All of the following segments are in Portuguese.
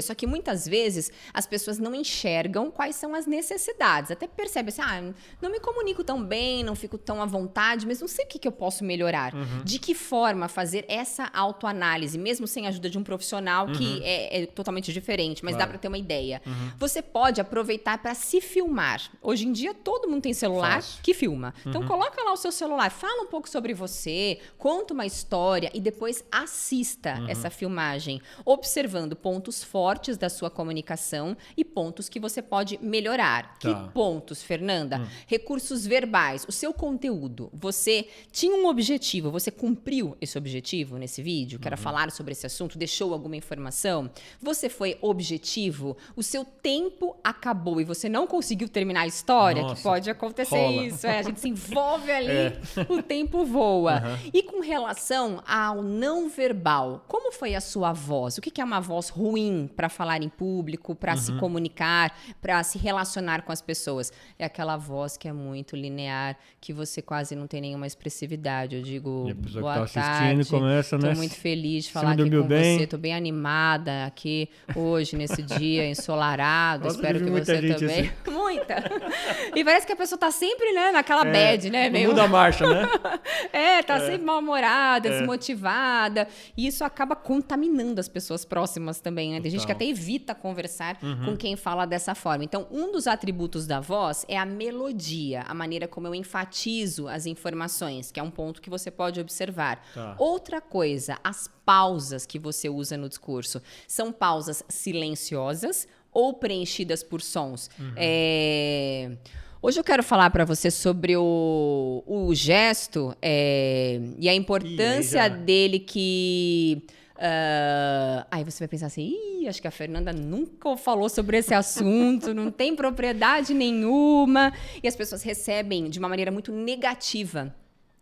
Só que muitas vezes as pessoas não enxergam quais são as necessidades. Até percebem assim, não me comunico tão bem, não fico tão à vontade, mas não sei o que eu posso melhorar. De que forma fazer essa autoanálise, mesmo sem a ajuda de um profissional que é totalmente diferente, mas dá para ter uma ideia. Você pode aproveitar para se filmar. Hoje em dia todo mundo tem celular que filma. Então coloca lá o seu celular, fala um pouco sobre você, conta uma história e depois assista essa filmagem, observando pontos fortes da sua comunicação e pontos que você pode melhorar. Que pontos, Fernanda? Recursos verbais, o seu conteúdo. Você tinha um objetivo, você cumpriu esse objetivo nesse vídeo, que era falar sobre esse assunto, deixou alguma informação? Você foi objetivo? O seu tempo acabou e você não conseguiu terminar a história? Nossa, que pode acontecer isso. A gente se envolve ali, o tempo voa. E com relação ao não verbal, como foi a sua voz? O que é uma voz ruim para falar em público, para se comunicar, para se relacionar com as pessoas? É aquela voz que é muito linear, que você quase não tem nenhuma expressividade. Eu digo, boa tarde, começa, tô muito feliz de falar aqui com você, tô bem animada aqui hoje, nesse dia ensolarado, espero que você também. Assim. Muita! E parece que a pessoa tá sempre, né, naquela bad, né? Meio... muda a marcha, né? Tá sempre mal-humorada, desmotivada, e isso acaba contaminando as pessoas próximas também, né? Tem gente que até evita conversar com quem fala dessa forma. Então, um dos atributos da voz é a melodia, a maneira como eu enfatizo as informações, que é um ponto que você pode observar. Outra coisa, as pausas que você usa no discurso. São pausas silenciosas ou preenchidas por sons? Hoje eu quero falar para você sobre o gesto e a importância dele que... aí você vai pensar assim, acho que a Fernanda nunca falou sobre esse assunto, não tem propriedade nenhuma. E as pessoas recebem de uma maneira muito negativa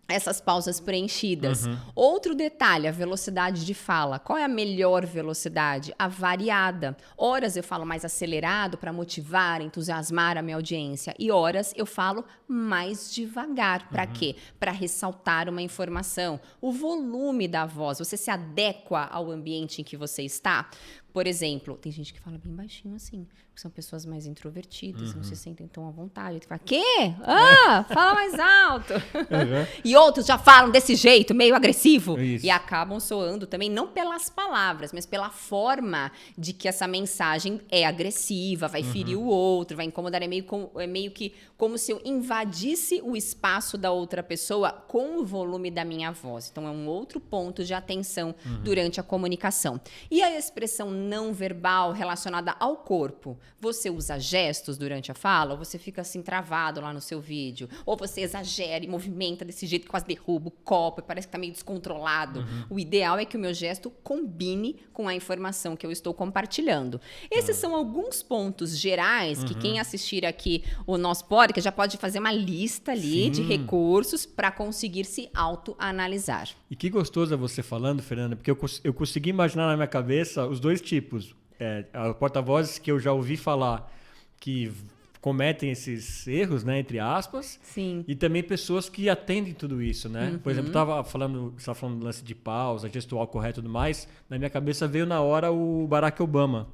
essas pausas preenchidas. Outro detalhe, a velocidade de fala. Qual é a melhor velocidade? A variada. Horas eu falo mais acelerado para motivar, entusiasmar a minha audiência. E horas eu falo mais devagar. Para quê? Para ressaltar uma informação. O volume da voz. Você se adequa ao ambiente em que você está? Por exemplo, tem gente que fala bem baixinho assim, que são pessoas mais introvertidas, não se sentem tão à vontade. Fala, quê? Fala mais alto. E outros já falam desse jeito, meio agressivo. Isso. E acabam soando também, não pelas palavras, mas pela forma de que essa mensagem é agressiva, vai ferir o outro, vai incomodar. É meio que como se eu invadisse o espaço da outra pessoa com o volume da minha voz. Então, é um outro ponto de atenção durante a comunicação. E a expressão não verbal relacionada ao corpo. Você usa gestos durante a fala ou você fica assim travado lá no seu vídeo? Ou você exagera e movimenta desse jeito que quase derruba o copo e parece que tá meio descontrolado? O ideal é que o meu gesto combine com a informação que eu estou compartilhando. Esses são alguns pontos gerais que quem assistir aqui o nosso podcast já pode fazer uma lista ali de recursos para conseguir se autoanalisar. E que gostoso é você falando, Fernanda, porque eu consegui imaginar na minha cabeça os dois tipos. Porta-vozes que eu já ouvi falar que cometem esses erros, né, entre aspas. Sim. E também pessoas que atendem tudo isso, né? Por exemplo, você estava falando do lance de pausa, gestual correto e tudo mais. Na minha cabeça veio na hora o Barack Obama.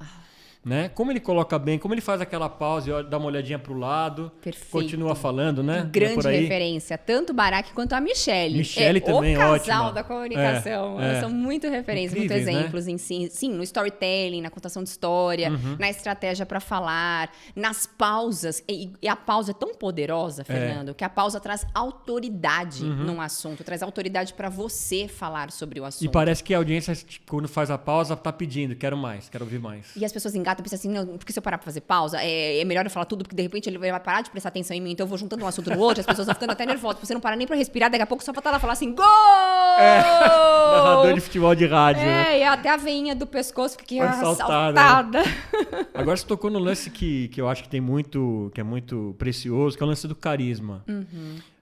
Né? Como ele coloca bem, como ele faz aquela pausa e dá uma olhadinha pro lado, continua falando, né? Grande referência, tanto o Barack quanto a Michelle. Michelle também, ótima. O casal da comunicação. Elas são muito referências, incríveis, muitos exemplos, né? Sim, no storytelling, na contação de história, na estratégia para falar, nas pausas. E a pausa é tão poderosa, Fernando, que a pausa traz autoridade num assunto, traz autoridade para você falar sobre o assunto. E parece que a audiência, quando faz a pausa, tá pedindo, quero mais, quero ouvir mais. E as pessoas engatam e pensam assim, não, porque se eu parar pra fazer pausa, é melhor eu falar tudo, porque de repente ele vai parar de prestar atenção em mim, então eu vou juntando um assunto no outro, as pessoas vão ficando até nervosas, você não para nem pra respirar, daqui a pouco só falta ela falar assim, gol! Narrador de futebol de rádio. E até a veinha do pescoço fica saltada. Agora você tocou no lance que eu acho que tem muito, que é muito precioso, que é o lance do carisma.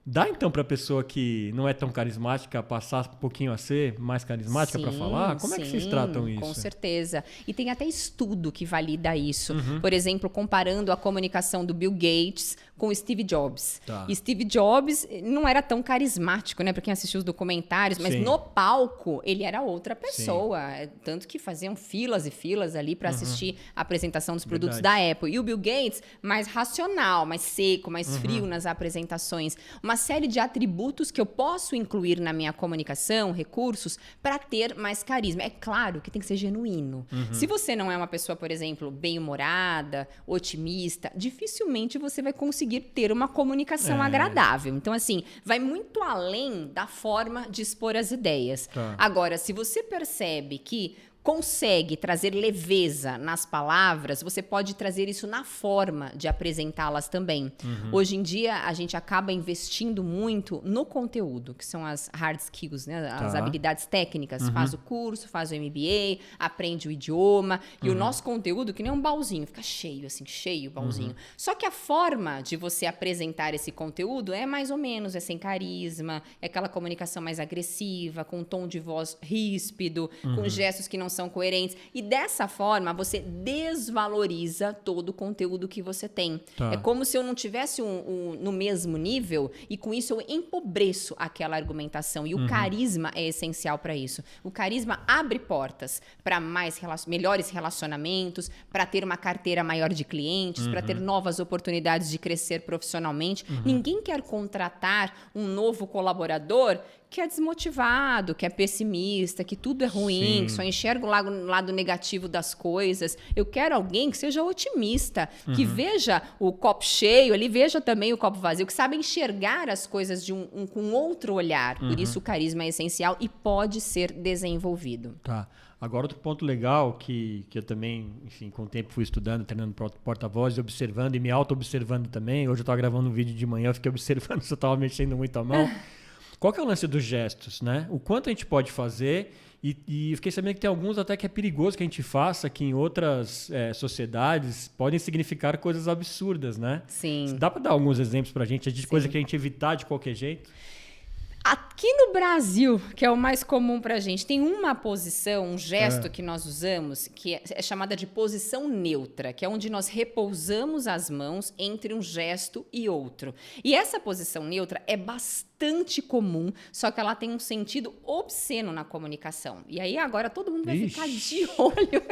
Dá então para a pessoa que não é tão carismática passar um pouquinho a ser mais carismática para falar? Como é que vocês tratam isso? Com certeza. E tem até estudo que valida isso. Por exemplo, comparando a comunicação do Bill Gates com o Steve Jobs. Tá. E Steve Jobs não era tão carismático, né? Para quem assistiu os documentários, mas Sim. no palco ele era outra pessoa. Tanto que faziam filas e filas ali para assistir a apresentação dos produtos da Apple. E o Bill Gates, mais racional, mais seco, mais frio nas apresentações. Uma série de atributos que eu posso incluir na minha comunicação, recursos, para ter mais carisma. É claro que tem que ser genuíno. Se você não é uma pessoa, por exemplo, bem-humorada, otimista, dificilmente você vai conseguir ter uma comunicação agradável. Então, assim, vai muito além da forma de expor as ideias. Tá. Agora, se você percebe que consegue trazer leveza nas palavras, você pode trazer isso na forma de apresentá-las também. Hoje em dia, a gente acaba investindo muito no conteúdo, que são as hard skills, né? As habilidades técnicas. Faz o curso, faz o MBA, aprende o idioma. E o nosso conteúdo, que nem um baúzinho, fica cheio, assim, cheio o baúzinho. Só que a forma de você apresentar esse conteúdo é mais ou menos, é sem carisma, é aquela comunicação mais agressiva, com um tom de voz ríspido, com gestos que não são coerentes. E dessa forma, você desvaloriza todo o conteúdo que você tem. Tá. É como se eu não tivesse no mesmo nível e com isso eu empobreço aquela argumentação. E o carisma é essencial para isso. O carisma abre portas para melhores relacionamentos, para ter uma carteira maior de clientes, para ter novas oportunidades de crescer profissionalmente. Ninguém quer contratar um novo colaborador que é desmotivado, que é pessimista, que tudo é ruim, Sim. que só enxerga o lado negativo das coisas. Eu quero alguém que seja otimista, que veja o copo cheio ali, veja também o copo vazio, que sabe enxergar as coisas com outro olhar. Por isso o carisma é essencial e pode ser desenvolvido. Tá. Agora, outro ponto legal que eu também, enfim, com o tempo fui estudando, treinando porta-voz, observando e me auto-observando também. Hoje eu estava gravando um vídeo de manhã, eu fiquei observando se eu estava mexendo muito a mão. Qual que é o lance dos gestos, né? O quanto a gente pode fazer e eu fiquei sabendo que tem alguns até que é perigoso que a gente faça, que em outras sociedades podem significar coisas absurdas, né? Sim. Dá para dar alguns exemplos para a gente de coisa que a gente evitar de qualquer jeito? Aqui no Brasil, que é o mais comum pra gente, tem uma posição, um gesto que nós usamos, que é chamada de posição neutra, que é onde nós repousamos as mãos entre um gesto e outro. E essa posição neutra é bastante comum, só que ela tem um sentido obsceno na comunicação. E aí agora todo mundo vai ficar de olho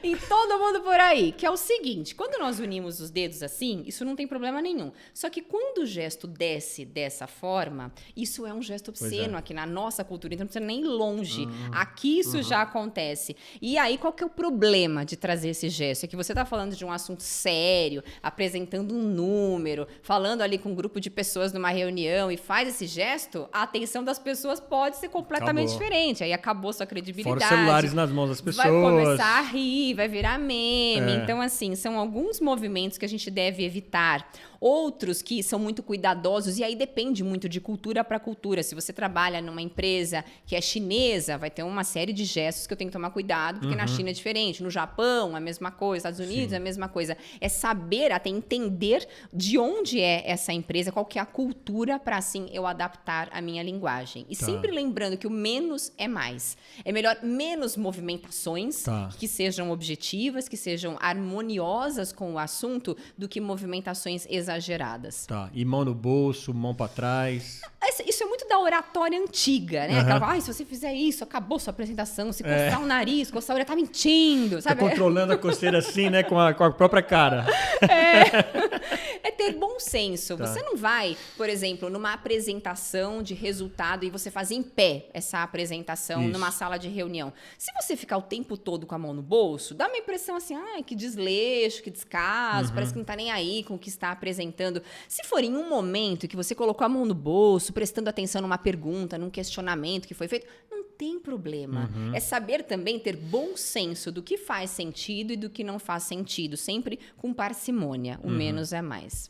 em todo mundo por aí, que é o seguinte, quando nós unimos os dedos assim, isso não tem problema nenhum. Só que quando o gesto desce dessa forma, isso é um gesto obsceno aqui na nossa cultura, então não precisa nem ir longe. Aqui isso já acontece. E aí, qual que é o problema de trazer esse gesto? É que você está falando de um assunto sério, apresentando um número, falando ali com um grupo de pessoas numa reunião e faz esse gesto, a atenção das pessoas pode ser completamente diferente. Aí acabou sua credibilidade. Fora os celulares nas mãos das pessoas. Vai começar a rir, vai virar meme. Então, assim, são alguns movimentos que a gente deve evitar. Outros que são muito cuidadosos, e aí depende muito de cultura para cultura. Se você trabalha numa empresa que é chinesa, vai ter uma série de gestos que eu tenho que tomar cuidado, porque na China é diferente. No Japão, a mesma coisa. Estados Unidos, a mesma coisa. É saber, até entender de onde é essa empresa, qual que é a cultura, para assim eu adaptar a minha linguagem. E sempre lembrando que o menos é mais. É melhor menos movimentações que sejam objetivas, que sejam harmoniosas com o assunto, do que movimentações exageradas. Tá. E mão no bolso, mão para trás. Isso é muito da oratória antiga, né? Aquela, se você fizer isso, acabou sua apresentação. Se coçar o nariz, coçar a orelha, tá mentindo, sabe? Tá controlando a coceira assim, né? Com a própria cara. É ter bom senso. Você não vai, por exemplo, numa apresentação de resultado e você fazer em pé essa apresentação numa sala de reunião. Se você ficar o tempo todo com a mão no bolso, dá uma impressão assim, que desleixo, que descaso, parece que não tá nem aí com o que está apresentando. Se for em um momento que você colocou a mão no bolso, prestando atenção numa pergunta, num questionamento que foi feito, não tem problema. É saber também ter bom senso do que faz sentido e do que não faz sentido, sempre com parcimônia. O menos é mais.